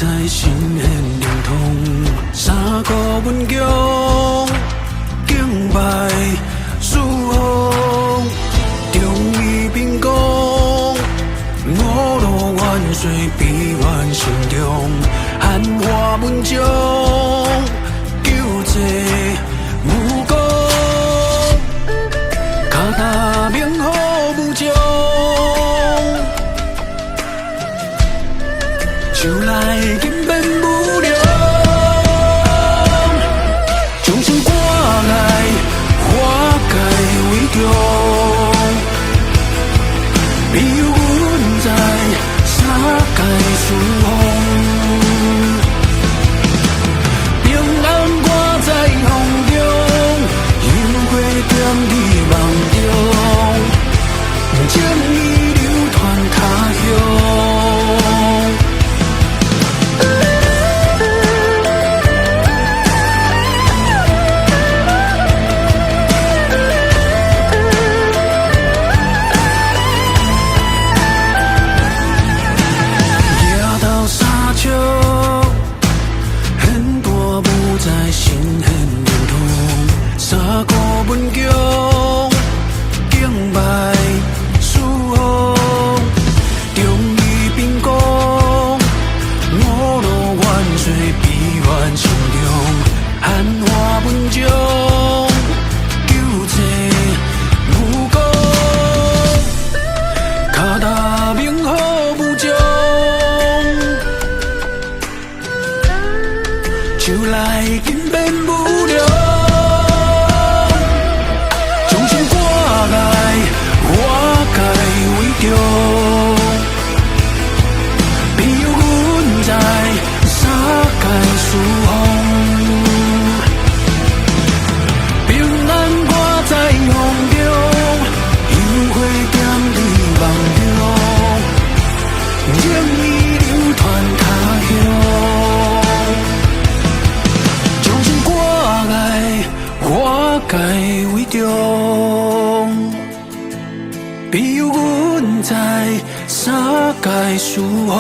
在心hen灵通，三顾文强，敬拜四方，忠义并公，五路万岁悲愿心中，汉化文章，救济武功，脚踏明好武将。就来金变武良，将心挂来花界为重。庇佑阮在三界四方，平安挂在风中，犹会踮伫梦中，正义流传他乡。文强敬拜四方，忠义并公，五路万岁悲愿心中，汉化文章，救济武功，脚踏明好武将，就来金变武良。庇佑阮在三界四方，平安挂在风中，犹会踮伫梦中，正义流传他乡，将心挂在花界为重。庇佑阮在三界四方。